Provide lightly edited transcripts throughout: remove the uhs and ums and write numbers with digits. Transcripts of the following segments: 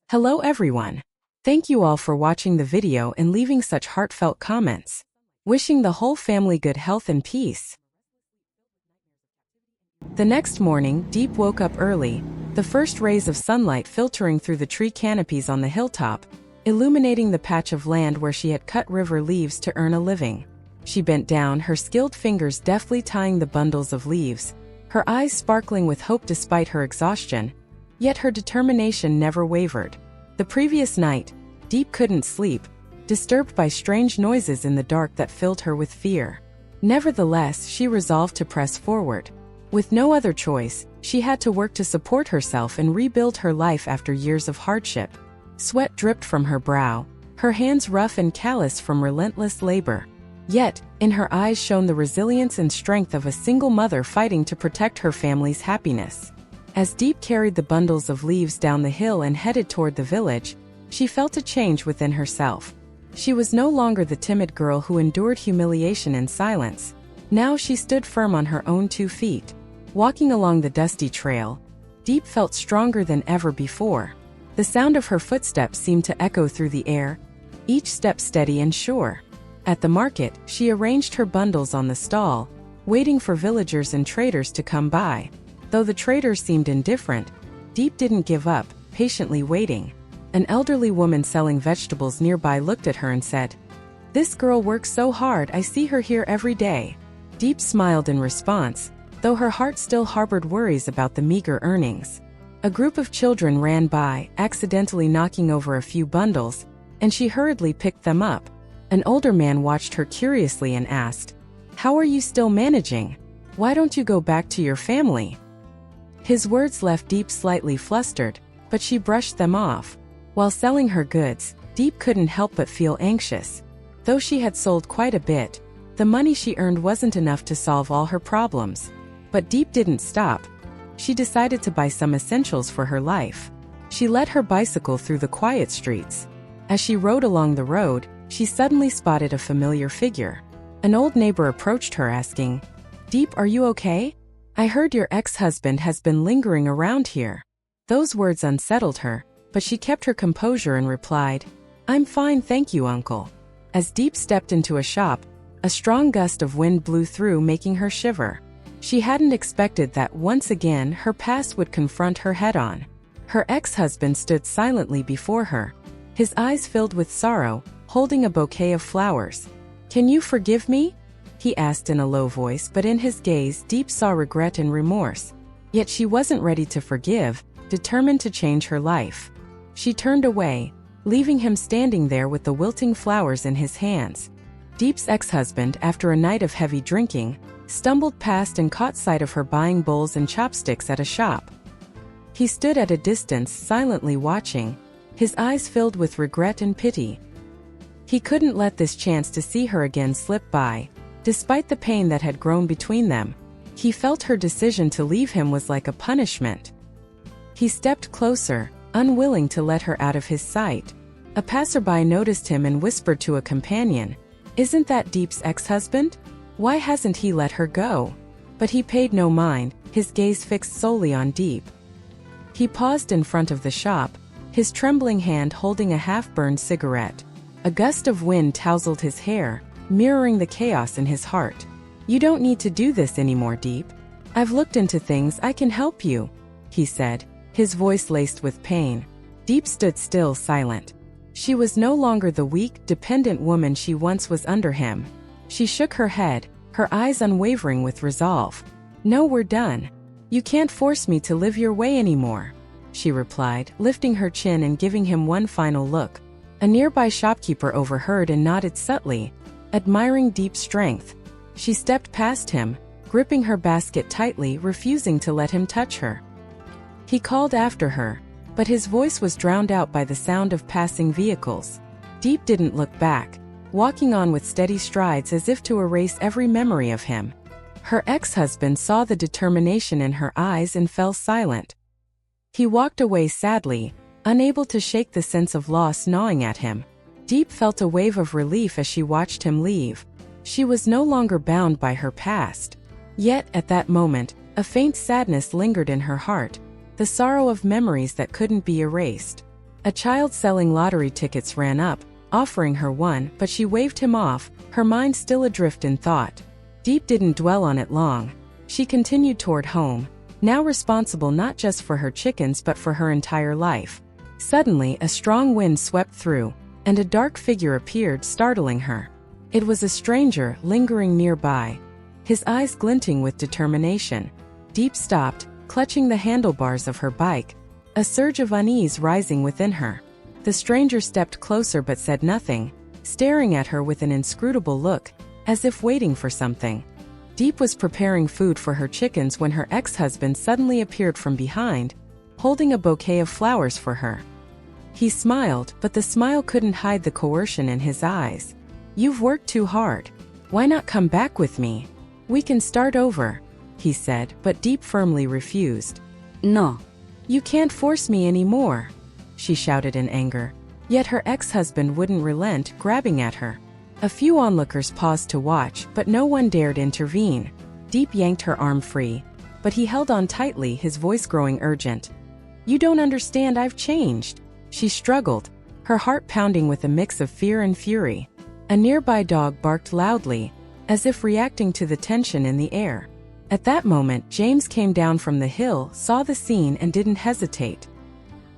Hello everyone. Thank you all for watching the video and leaving such heartfelt comments. Wishing the whole family good health and peace. The next morning, Deep woke up early, the first rays of sunlight filtering through the tree canopies on the hilltop, illuminating the patch of land where she had cut river leaves to earn a living. She bent down, her skilled fingers deftly tying the bundles of leaves, her eyes sparkling with hope despite her exhaustion. Yet her determination never wavered. The previous night, Deep couldn't sleep, disturbed by strange noises in the dark that filled her with fear. Nevertheless, she resolved to press forward. With no other choice, she had to work to support herself and rebuild her life after years of hardship. Sweat dripped from her brow, her hands rough and calloused from relentless labor. Yet, in her eyes shone the resilience and strength of a single mother fighting to protect her family's happiness. As Deep carried the bundles of leaves down the hill and headed toward the village, she felt a change within herself. She was no longer the timid girl who endured humiliation in silence. Now she stood firm on her own 2 feet. Walking along the dusty trail, Deep felt stronger than ever before. The sound of her footsteps seemed to echo through the air, each step steady and sure. At the market, she arranged her bundles on the stall, waiting for villagers and traders to come by. Though the traders seemed indifferent, Deep didn't give up, patiently waiting. An elderly woman selling vegetables nearby looked at her and said, "This girl works so hard, I see her here every day." Deep smiled in response, though her heart still harbored worries about the meager earnings. A group of children ran by, accidentally knocking over a few bundles, and she hurriedly picked them up. An older man watched her curiously and asked, "How are you still managing? Why don't you go back to your family?" His words left Deep slightly flustered, but she brushed them off. While selling her goods, Deep couldn't help but feel anxious. Though she had sold quite a bit, the money she earned wasn't enough to solve all her problems. But Deep didn't stop. She decided to buy some essentials for her life. She led her bicycle through the quiet streets. As she rode along the road, she suddenly spotted a familiar figure. An old neighbor approached her asking, "Deep, are you okay? I heard your ex-husband has been lingering around here." Those words unsettled her, but she kept her composure and replied, "I'm fine, thank you, uncle." As Deep stepped into a shop, a strong gust of wind blew through, making her shiver. She hadn't expected that once again her past would confront her head-on. Her ex-husband stood silently before her, his eyes filled with sorrow, holding a bouquet of flowers. "Can you forgive me?" he asked in a low voice, but in his gaze Deep saw regret and remorse. Yet she wasn't ready to forgive, determined to change her life. She turned away, leaving him standing there with the wilting flowers in his hands. Deep's ex-husband, after a night of heavy drinking, stumbled past and caught sight of her buying bowls and chopsticks at a shop. He stood at a distance, silently watching, his eyes filled with regret and pity. He couldn't let this chance to see her again slip by. Despite the pain that had grown between them, he felt her decision to leave him was like a punishment. He stepped closer, unwilling to let her out of his sight. A passerby noticed him and whispered to a companion, "Isn't that Deep's ex-husband? Why hasn't he let her go?" But he paid no mind, his gaze fixed solely on Deep. He paused in front of the shop, his trembling hand holding a half-burned cigarette. A gust of wind tousled his hair, mirroring the chaos in his heart. "You don't need to do this anymore, Deep. I've looked into things, I can help you," he said, his voice laced with pain. Deep stood still, silent. She was no longer the weak, dependent woman she once was under him. She shook her head, her eyes unwavering with resolve. "No, we're done. You can't force me to live your way anymore," she replied, lifting her chin and giving him one final look. A nearby shopkeeper overheard and nodded subtly, admiring Deep's strength. She stepped past him, gripping her basket tightly, refusing to let him touch her. He called after her, but his voice was drowned out by the sound of passing vehicles. Deep didn't look back, walking on with steady strides as if to erase every memory of him. Her ex-husband saw the determination in her eyes and fell silent. He walked away sadly, unable to shake the sense of loss gnawing at him. Deep felt a wave of relief as she watched him leave. She was no longer bound by her past. Yet, at that moment, a faint sadness lingered in her heart, the sorrow of memories that couldn't be erased. A child selling lottery tickets ran up, offering her one, but she waved him off, her mind still adrift in thought. Deep didn't dwell on it long. She continued toward home, now responsible not just for her chickens but for her entire life. Suddenly, a strong wind swept through, and a dark figure appeared, startling her. It was a stranger, lingering nearby, his eyes glinting with determination. Deep stopped, clutching the handlebars of her bike, a surge of unease rising within her. The stranger stepped closer but said nothing, staring at her with an inscrutable look, as if waiting for something. Deep was preparing food for her chickens when her ex-husband suddenly appeared from behind, holding a bouquet of flowers for her. He smiled, but the smile couldn't hide the coercion in his eyes. "You've worked too hard. Why not come back with me? We can start over," he said, but Deep firmly refused. "No. "You can't force me anymore," she shouted in anger. Yet her ex-husband wouldn't relent, grabbing at her. A few onlookers paused to watch, but no one dared intervene. Deep yanked her arm free, but he held on tightly, his voice growing urgent. "You don't understand, I've changed," she struggled, her heart pounding with a mix of fear and fury. A nearby dog barked loudly, as if reacting to the tension in the air. At that moment, James came down from the hill, saw the scene and didn't hesitate.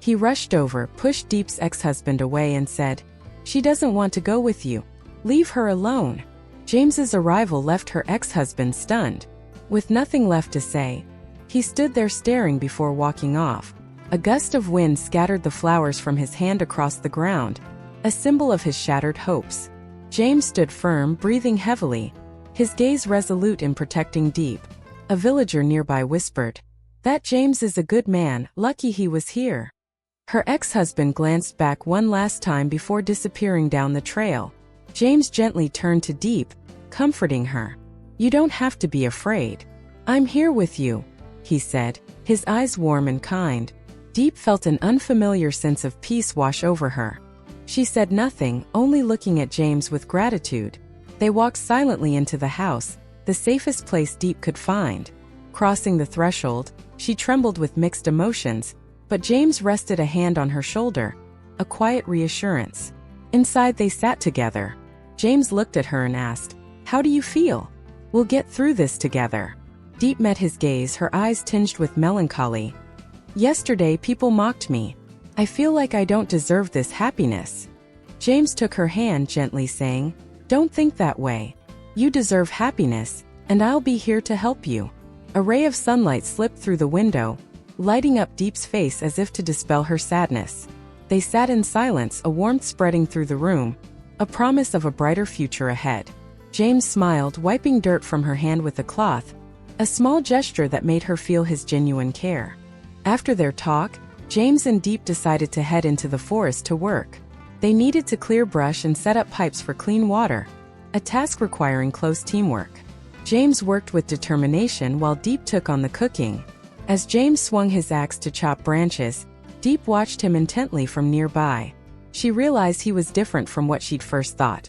He rushed over, pushed Deep's ex-husband away and said, "She doesn't want to go with you. Leave her alone." James's arrival left her ex-husband stunned. With nothing left to say, he stood there staring before walking off. A gust of wind scattered the flowers from his hand across the ground, a symbol of his shattered hopes. James stood firm, breathing heavily, his gaze resolute in protecting Deep. A villager nearby whispered, "That James is a good man, lucky he was here." Her ex-husband glanced back one last time before disappearing down the trail. James gently turned to Deep, comforting her. "You don't have to be afraid. I'm here with you," he said, his eyes warm and kind. Deep felt an unfamiliar sense of peace wash over her. She said nothing, only looking at James with gratitude. They walked silently into the house, the safest place Deep could find. Crossing the threshold, she trembled with mixed emotions, but James rested a hand on her shoulder, a quiet reassurance. Inside they sat together. James looked at her and asked, "How do you feel? We'll get through this together." Deep met his gaze, her eyes tinged with melancholy. "Yesterday people mocked me. I feel like I don't deserve this happiness." James took her hand gently, saying, "Don't think that way. You deserve happiness, and I'll be here to help you." A ray of sunlight slipped through the window, lighting up Deep's face as if to dispel her sadness. They sat in silence, a warmth spreading through the room, a promise of a brighter future ahead. James smiled, wiping dirt from her hand with a cloth, a small gesture that made her feel his genuine care. After their talk, James and Deep decided to head into the forest to work. They needed to clear brush and set up pipes for clean water, a task requiring close teamwork. James worked with determination while Deep took on the cooking. As James swung his axe to chop branches, Deep watched him intently from nearby. She realized he was different from what she'd first thought.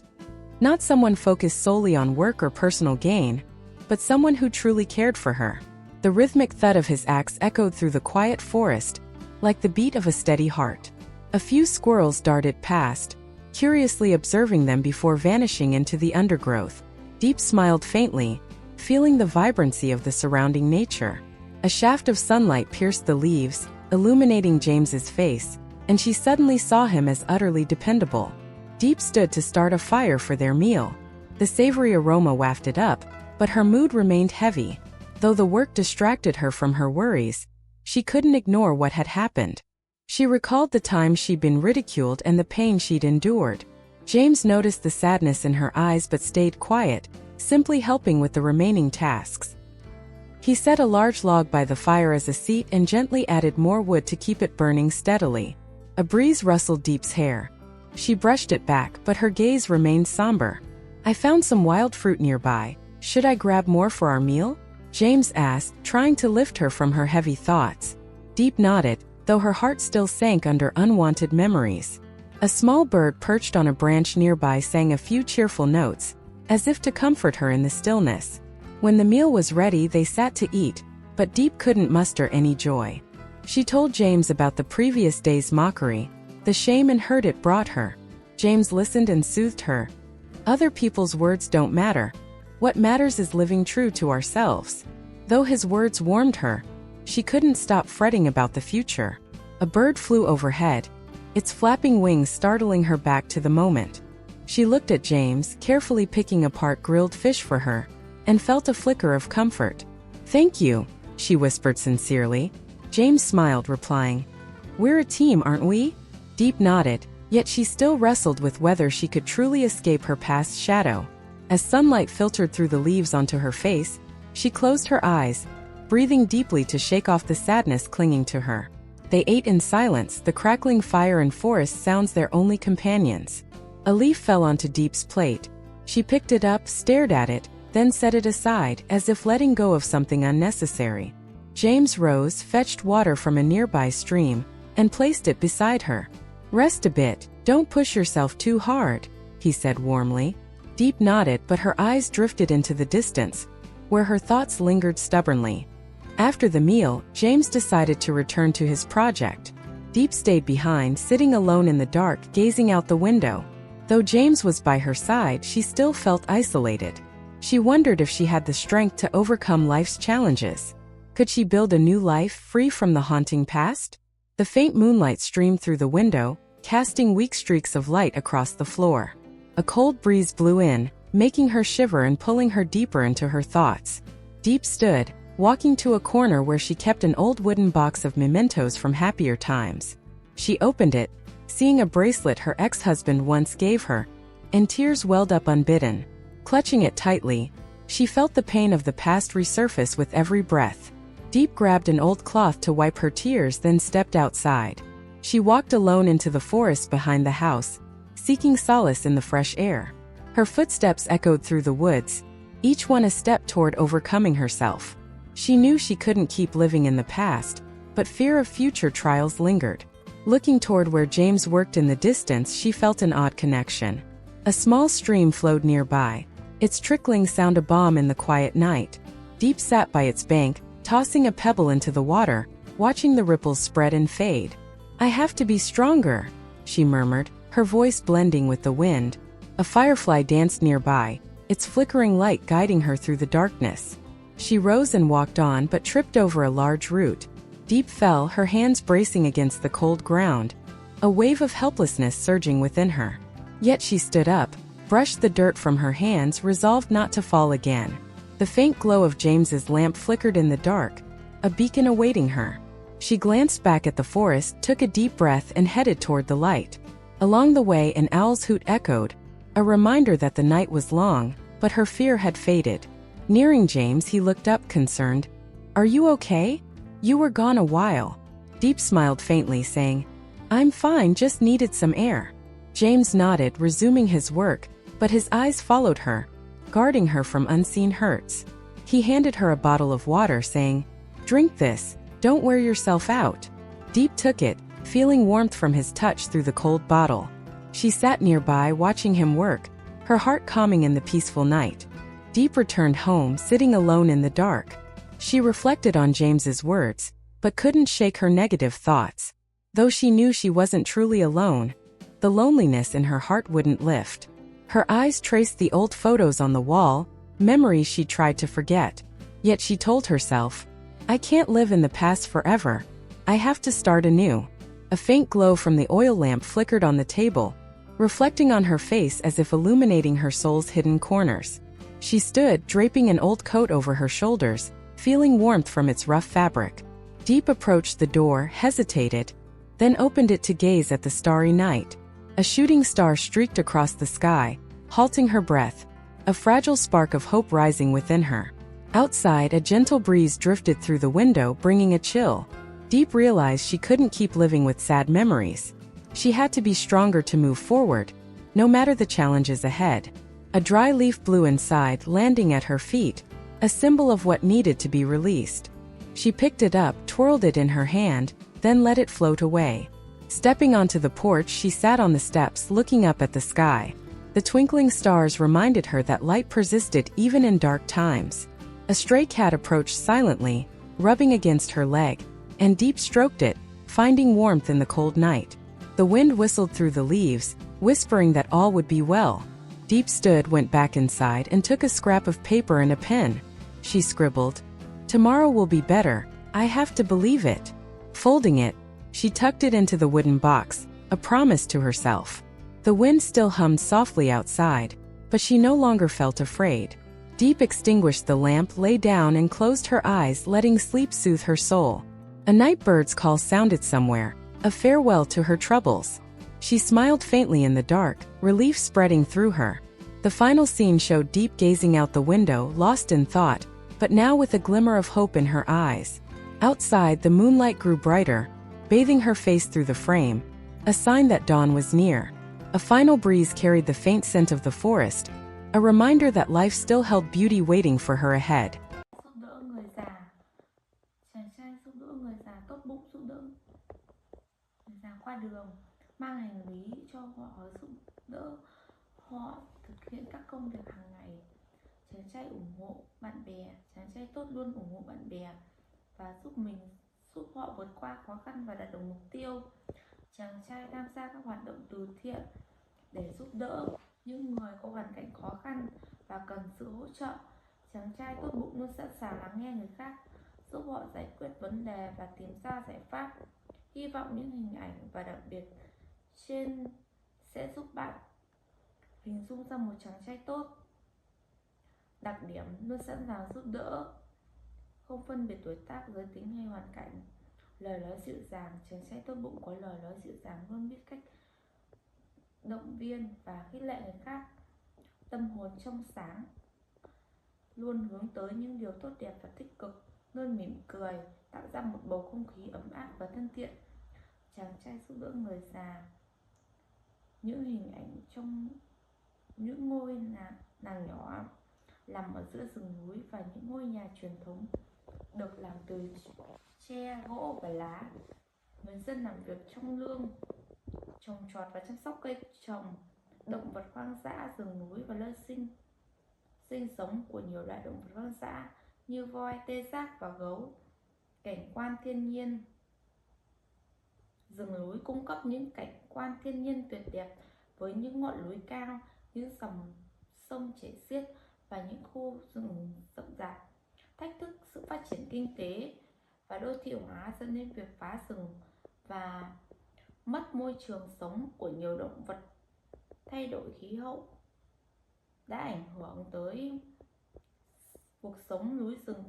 Not someone focused solely on work or personal gain, but someone who truly cared for her. The rhythmic thud of his axe echoed through the quiet forest, like the beat of a steady heart. A few squirrels darted past, curiously observing them before vanishing into the undergrowth. Deep smiled faintly, feeling the vibrancy of the surrounding nature. A shaft of sunlight pierced the leaves, illuminating James's face, and she suddenly saw him as utterly dependable. Deep stood to start a fire for their meal. The savory aroma wafted up, but her mood remained heavy. Though the work distracted her from her worries, she couldn't ignore what had happened. She recalled the time she'd been ridiculed and the pain she'd endured. James noticed the sadness in her eyes but stayed quiet, simply helping with the remaining tasks. He set a large log by the fire as a seat and gently added more wood to keep it burning steadily. A breeze rustled Deep's hair. She brushed it back, but her gaze remained somber. "I found some wild fruit nearby. Should I grab more for our meal?" James asked, trying to lift her from her heavy thoughts. Deep nodded, though her heart still sank under unwanted memories. A small bird perched on a branch nearby sang a few cheerful notes, as if to comfort her in the stillness. When the meal was ready, they sat to eat, but Deep couldn't muster any joy. She told James about the previous day's mockery, the shame and hurt it brought her. James listened and soothed her. Other people's words don't matter. What matters is living true to ourselves. Though his words warmed her, she couldn't stop fretting about the future. A bird flew overhead, its flapping wings startling her back to the moment. She looked at James, carefully picking apart grilled fish for her, and felt a flicker of comfort. "Thank you," she whispered sincerely. James smiled, replying, "We're a team, aren't we?" Diep nodded, yet she still wrestled with whether she could truly escape her past shadow. As sunlight filtered through the leaves onto her face, she closed her eyes, breathing deeply to shake off the sadness clinging to her. They ate in silence, the crackling fire and forest sounds their only companions. A leaf fell onto Diep's plate. She picked it up, stared at it, then set it aside, as if letting go of something unnecessary. James rose, fetched water from a nearby stream, and placed it beside her. "Rest a bit, don't push yourself too hard," he said warmly. Diep nodded, but her eyes drifted into the distance, where her thoughts lingered stubbornly. After the meal, James decided to return to his project. Diep stayed behind, sitting alone in the dark, gazing out the window. Though James was by her side, she still felt isolated. She wondered if she had the strength to overcome life's challenges. Could she build a new life free from the haunting past? The faint moonlight streamed through the window, casting weak streaks of light across the floor. A cold breeze blew in, making her shiver and pulling her deeper into her thoughts. Diep stood, walking to a corner where she kept an old wooden box of mementos from happier times. She opened it, seeing a bracelet her ex-husband once gave her, and tears welled up unbidden. Clutching it tightly, she felt the pain of the past resurface with every breath. Diep grabbed an old cloth to wipe her tears, then stepped outside. She walked alone into the forest behind the house, seeking solace in the fresh air. Her footsteps echoed through the woods, each one a step toward overcoming herself. She knew she couldn't keep living in the past, but fear of future trials lingered. Looking toward where James worked in the distance, she felt an odd connection. A small stream flowed nearby, its trickling sound a balm in the quiet night. Diep sat by its bank, tossing a pebble into the water, watching the ripples spread and fade. "I have to be stronger," she murmured, her voice blending with the wind. A firefly danced nearby, its flickering light guiding her through the darkness. She rose and walked on, but tripped over a large root. Diep fell, her hands bracing against the cold ground, a wave of helplessness surging within her. Yet she stood up, brushed the dirt from her hands, resolved not to fall again. The faint glow of James's lamp flickered in the dark, a beacon awaiting her. She glanced back at the forest, took a deep breath, and headed toward the light. Along the way, an owl's hoot echoed, a reminder that the night was long, but her fear had faded. Nearing James, he looked up, concerned. "Are you okay? You were gone a while." Diep smiled faintly, saying, "I'm fine, just needed some air." James nodded, resuming his work, but his eyes followed her, guarding her from unseen hurts. He handed her a bottle of water, saying, "Drink this, don't wear yourself out." Diep took it, feeling warmth from his touch through the cold bottle. She sat nearby, watching him work, her heart calming in the peaceful night. Diep returned home, sitting alone in the dark. She reflected on James's words, but couldn't shake her negative thoughts. Though she knew she wasn't truly alone, the loneliness in her heart wouldn't lift. Her eyes traced the old photos on the wall, memories she tried to forget. Yet she told herself, "I can't live in the past forever. I have to start anew." A faint glow from the oil lamp flickered on the table, reflecting on her face as if illuminating her soul's hidden corners. She stood, draping an old coat over her shoulders, feeling warmth from its rough fabric. Diep approached the door, hesitated, then opened it to gaze at the starry night. A shooting star streaked across the sky, halting her breath, a fragile spark of hope rising within her. Outside, a gentle breeze drifted through the window, bringing a chill. Diep realized she couldn't keep living with sad memories. She had to be stronger to move forward, no matter the challenges ahead. A dry leaf blew inside, landing at her feet, a symbol of what needed to be released. She picked it up, twirled it in her hand, then let it float away. Stepping onto the porch, she sat on the steps, looking up at the sky. The twinkling stars reminded her that light persisted even in dark times. A stray cat approached silently, rubbing against her leg, and Diep stroked it, finding warmth in the cold night. The wind whistled through the leaves, whispering that all would be well. Diepp went back inside and took a scrap of paper and a pen. She scribbled, "Tomorrow will be better, I have to believe it." Folding it, she tucked it into the wooden box, a promise to herself. The wind still hummed softly outside, but she no longer felt afraid. Diepp extinguished the lamp, lay down and closed her eyes, letting sleep soothe her soul. A night bird's call sounded somewhere, a farewell to her troubles. She smiled faintly in the dark, relief spreading through her. The final scene showed Diepp gazing out the window, lost in thought, but now with a glimmer of hope in her eyes. Outside, the moonlight grew brighter, bathing her face through the frame, a sign that dawn was near. A final breeze carried the faint scent of the forest, a reminder that life still held beauty waiting for her ahead. Giúp đỡ người già. Chàng trai giúp đỡ người già, tốt bụng giúp đỡ người già qua đường, mang hành lý cho họ, giúp đỡ họ thực hiện các công việc hàng ngày. Chàng trai ủng hộ bạn bè, chàng trai tốt luôn ủng hộ bạn bè và giúp họ vượt qua khó khăn và đạt được mục tiêu. Chàng trai tham gia các hoạt động từ thiện để giúp đỡ những người có hoàn cảnh khó khăn và cần sự hỗ trợ. Chàng trai tốt bụng luôn sẵn sàng lắng nghe người khác, giúp họ giải quyết vấn đề và tìm ra giải pháp. Hy vọng những hình ảnh và đặc biệt trên sẽ giúp bạn hình dung ra một chàng trai tốt. Đặc điểm: luôn sẵn sàng giúp đỡ, không phân biệt tuổi tác, giới tính hay hoàn cảnh. Lời nói dịu dàng: chàng trai tốt bụng có lời nói dịu dàng, luôn biết cách động viên và khích lệ người khác. Tâm hồn trong sáng, luôn hướng tới những điều tốt đẹp và tích cực, luôn mỉm cười, tạo ra một bầu không khí ấm áp và thân thiện. Chàng trai giúp đỡ người già. Những hình ảnh trong những ngôi làng nhỏ nằm ở giữa rừng núi và những ngôi nhà truyền thống được làm từ tre, gỗ và lá. Người dân làm việc trong nương, trồng trọt và chăm sóc cây trồng. Động vật hoang dã, rừng núi và nơi sinh sống của nhiều loại động vật hoang dã như voi, tê giác và gấu. Cảnh quan thiên nhiên: rừng núi cung cấp những cảnh quan thiên nhiên tuyệt đẹp với những ngọn núi cao, những dòng sông chảy xiết và những khu rừng rậm rạp. Thách thức: sự phát triển kinh tế và đô thị hóa dẫn đến việc phá rừng và mất môi trường sống của nhiều động vật. Thay đổi khí hậu đã ảnh hưởng tới cuộc sống núi rừng.